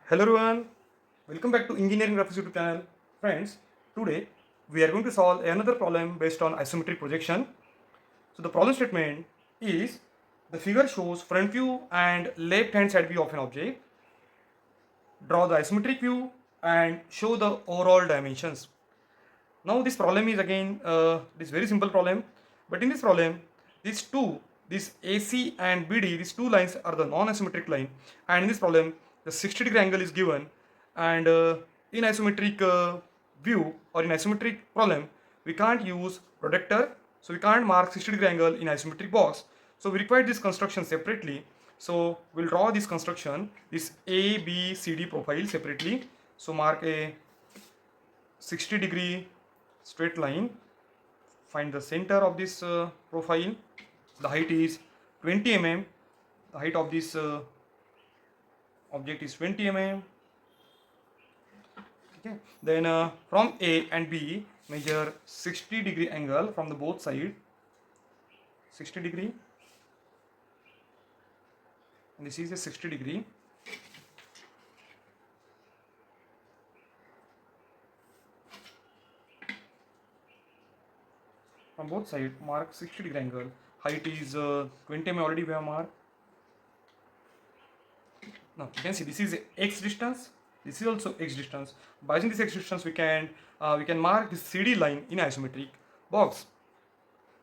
Hello everyone, welcome back to Engineering Graphics YouTube channel. Friends, today we are going to solve another problem based on isometric projection. So the problem statement is the figure shows front view and left hand side view of an object. Draw the isometric view and show the overall dimensions. Now this problem is again this very simple problem, but in this problem this AC and BD, these two lines are the non-isometric line, and in this problem the 60-degree angle is given, and in isometric view or in isometric problem we can't use projector, so we can't mark 60-degree angle in isometric box, so we require this construction separately. So we'll draw this construction, this A B C D profile separately. So mark a 60-degree straight line, find the center of this profile, the height is 20 mm, the height of this object is 20 mm. Okay, then from A and B measure 60-degree angle from the both side, 60 degree, and this is a 60 degree. From both side mark 60-degree angle, height is 20 mm, already we have marked. Now you can see this is x distance, this is also x distance. By using this x distance we can mark this CD line in isometric box.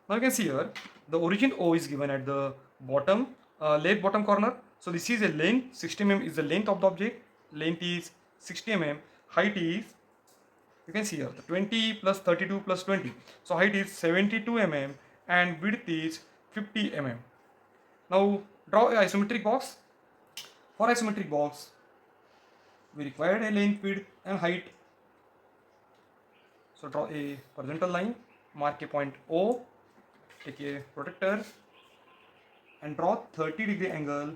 Now you can see here the origin O is given at the bottom, left bottom corner. So this is a length, 60 mm is the length of the object, length is 60 mm, height is, you can see here the 20 plus 32 plus 20, so height is 72 mm and width is 50 mm. Now draw a isometric box. For isometric box we required a length, width and height. So draw a horizontal line, mark a point O, take a protractor and draw 30-degree angle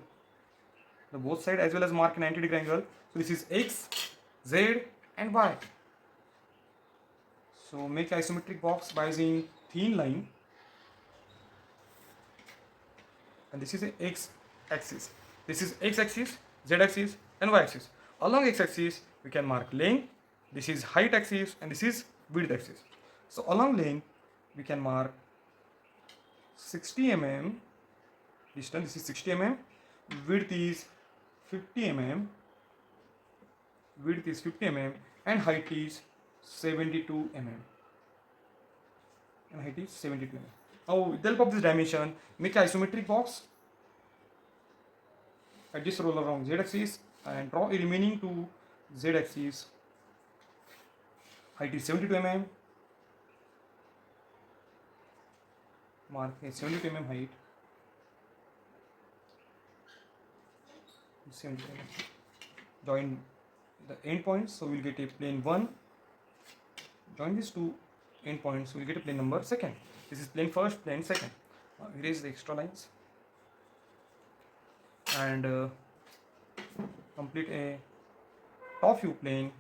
the both side, as well as mark a 90-degree angle. So this is X, Z and Y. So make isometric box by using thin line, and this is a X axis. This is X axis, Z axis and Y axis. Along X axis we can mark length, this is height axis and this is width axis. So along length we can mark 60 mm distance, this is 60 mm, width is 50 mm, width is 50 mm and height is 72 mm, and height is 72 mm. Now with the help of this dimension make an isometric box, adjust roll around Z axis and draw a remaining to Z axis. Height is 72 mm, mark a 72 mm height, 72 mm. Join the end points, so we'll get a plane 1. Join these two end points, so we'll get a plane number 2nd. This is plane 1st, plane 2nd. Erase the extra lines and complete a top view plane.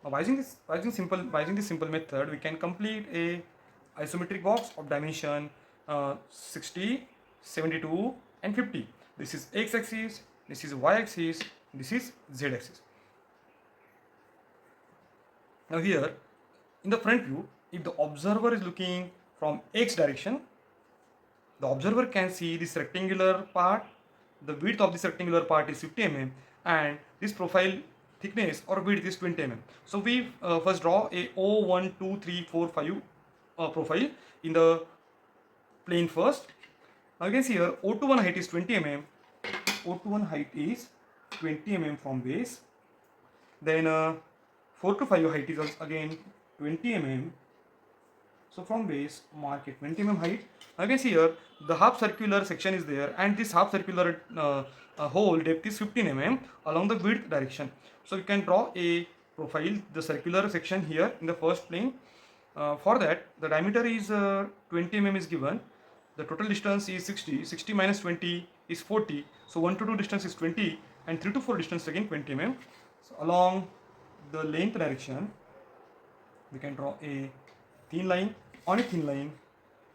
Now by using this simple method, we can complete a isometric box of dimension 60, 72 and 50. This is x axis, this is y axis, this is z axis. Now here in the front view, if the observer is looking from x direction, the observer can see this rectangular part. The width of this rectangular part is 50 mm and this profile thickness or width is 20 mm. So we first draw a O1, 2, 3, 4, 5 profile in the plane first. Now you can see here O21 height is 20 mm, O21 height is 20 mm from base. Then 4 to 5 height is again 20 mm. So from base mark a 20 mm height. Now you can see here the half circular section is there and this half circular hole depth is 15 mm along the width direction. So you can draw a profile, the circular section here in the first plane. For that the diameter is 20 mm is given. The total distance is 60. 60 minus 20 is 40. So 1 to 2 distance is 20 and 3 to 4 distance again 20 mm. So along the length direction we can draw a thin line. On a thin line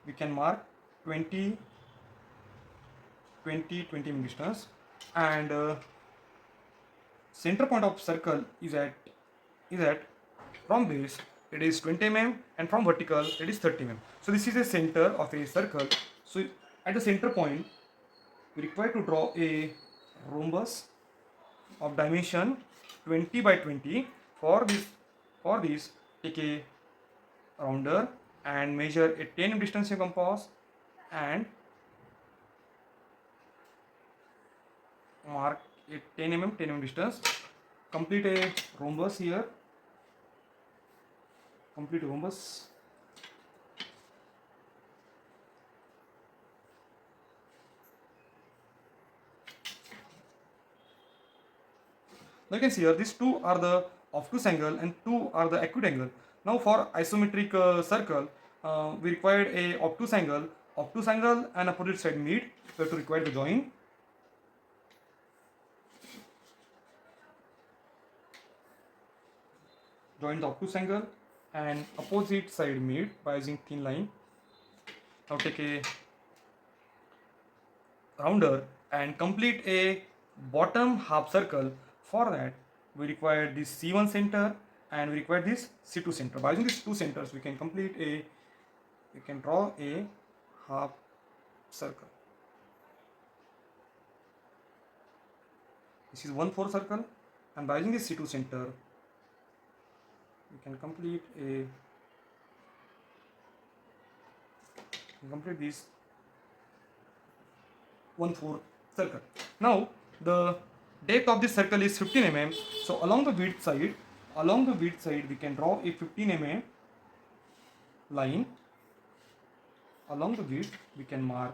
we can mark 20 20 mm distance, and center point of circle is at from base it is 20 mm, and from vertical it is 30 mm. So this is a center of a circle. So at the center point we require to draw a rhombus of dimension 20 by 20. For this take a rounder and measure a 10 mm distance in compass and mark a 10 mm distance. Complete a rhombus here. Complete rhombus. Now you can see here these two are the obtuse angle and two are the acute angle. Now for isometric circle, we required a obtuse angle and opposite side meet. We have to require the join. Join the obtuse angle and opposite side meet by using thin line. Now take a rounder and complete a bottom half circle. For that we require this C1 center and we require this C2 center. By using these two centers we can draw a half circle. This is 1/4 circle, and by using this C2 center we can complete this 1/4 circle. Now the depth of this circle is 15 mm. So along the width side we can draw a 15 mm line. Along the width we can mark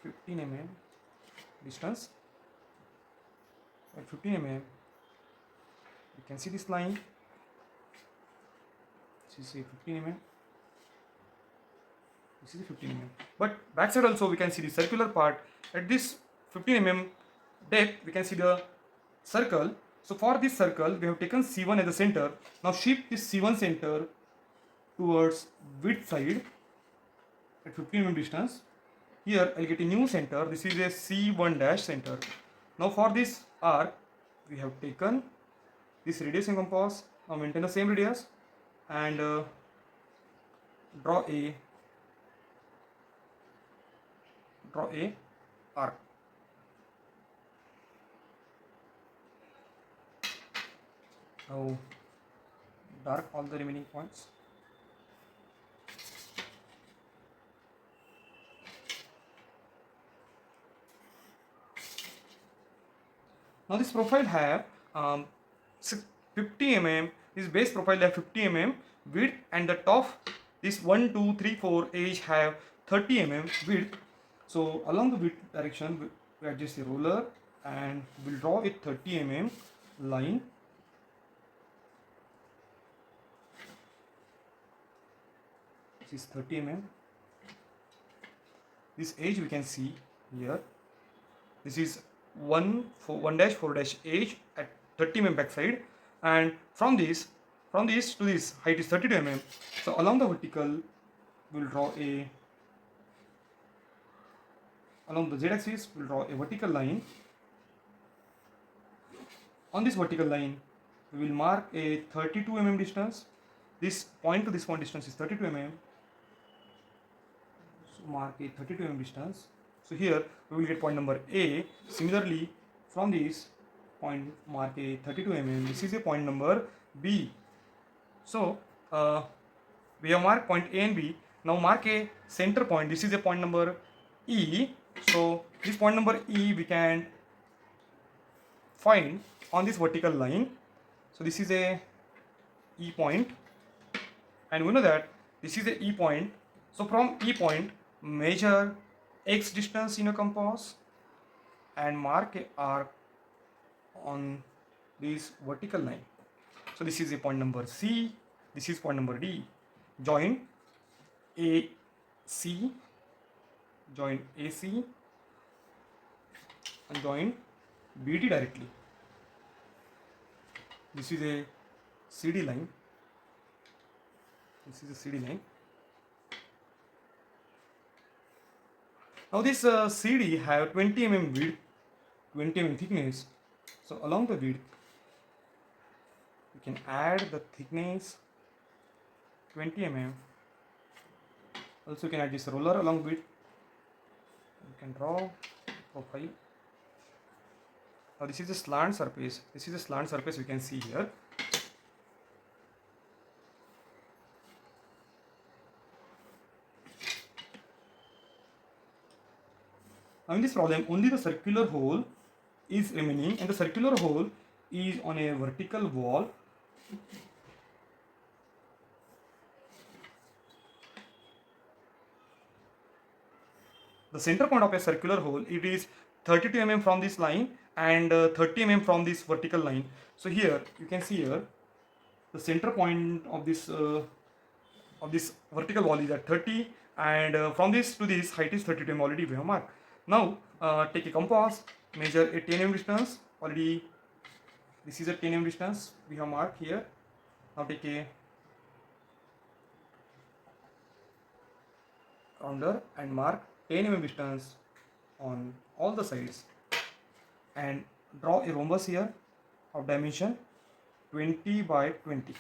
15 mm distance. At 15 mm you can see this line. This is a 15 mm. This is 15 mm. But backside also we can see the circular part. At this 15 mm depth we can see the circle. So for this circle we have taken C1 as the center. Now shift this C1 center towards width side at 15 mm distance. Here I'll get a new center. This is a C1 dash center. Now for this arc we have taken this radius in compass. Now maintain the same radius and draw a arc. Now dark all the remaining points. Now this profile have 50 mm. This base profile have 50 mm width, and the top this 1, 2, 3, 4 edge have 30 mm width. So along the width direction we adjust the roller and we'll draw a 30 mm line. This is 30 mm. This edge we can see here. This is 1 dash 4 dash edge at 30 mm backside, and from this to this height is 32 mm. So along the vertical we'll draw along the z axis we'll draw a vertical line. On this vertical line we will mark a 32 mm distance. This point to this point distance is 32 mm. So mark a 32 mm distance. So here we will get point number A. Similarly, from this point mark a 32 mm. This is a point number B. So we have marked point A and B. Now mark a center point. This is a point number E. So this point number E we can find on this vertical line. So this is a E point, and we know that this is a E point. So from E point measure X distance in a compass and mark a arc on this vertical line. So this is a point number C. This is point number D. Join AC, join AC and join BD directly. This is a CD line. This is a CD line. Now this CD have 20 width, 20 thickness. So along the width, you can add the thickness 20 Also you can add this roller along width. You can draw profile. Now this is a slant surface. This is a slant surface we can see here. Now in this problem, only the circular hole is remaining, and the circular hole is on a vertical wall. The center point of a circular hole, it is 32 from this line and 30 from this vertical line. So here you can see here the center point of this vertical wall is at 30, and from this to this height is 32 already we have marked. Now take a compass, measure a 10 distance. Already this is a 10 distance we have marked here. Now take a rounder and mark 10 distance on all the sides, and draw a rhombus here of dimension 20 by 20.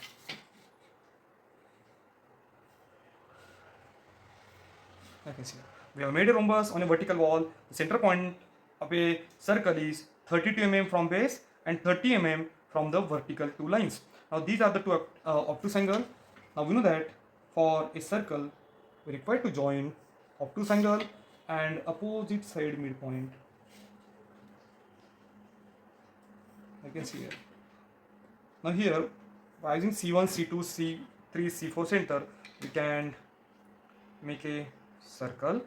Like I see, we have made a rhombus on a vertical wall. The center point of a circle is 32 from base and 30 from the vertical two lines. Now these are the two obtuse angle. Now we know that for a circle we require to join obtuse angle and opposite side midpoint. I can see here. Now here, by using C1, C2, C3, C4 center, we can make a circle.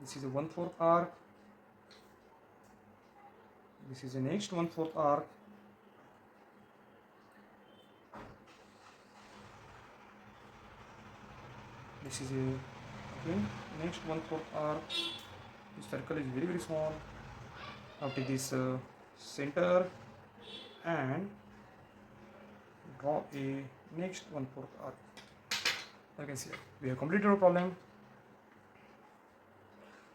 This is a 1/4 arc. This is the next 1/4 arc. This is a next 1/4 arc. This circle is very small. Now take this center and draw a next 1/4 arc. You can see we have completed our problem.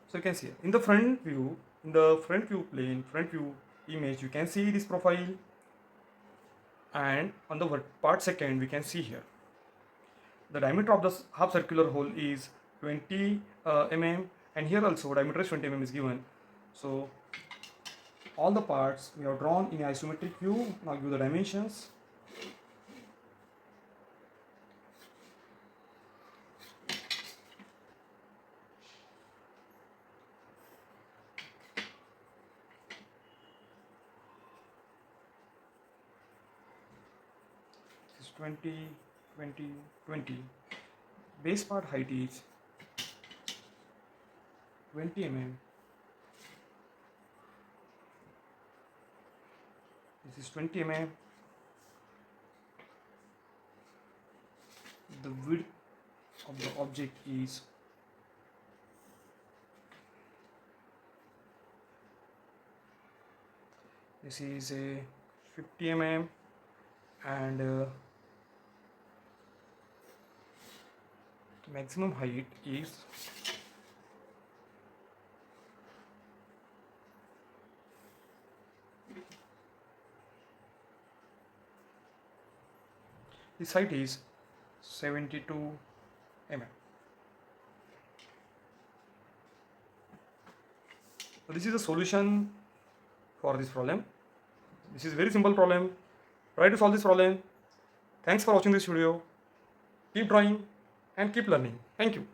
So you can see in the front view, in the front view plane, front view image, you can see this profile, and on the part second we can see here the diameter of the half circular hole is 20 and here also diameter is 20 is given. So all the parts we have drawn in isometric view. Now give the dimensions. This is 20, 20, 20. Base part height is 20 This is 20 The width of the object is this is a 50 and maximum height is this height is 72 So this is the solution for this problem. This is a very simple problem. Try to solve this problem. Thanks for watching this video. Keep drawing and keep learning. Thank you.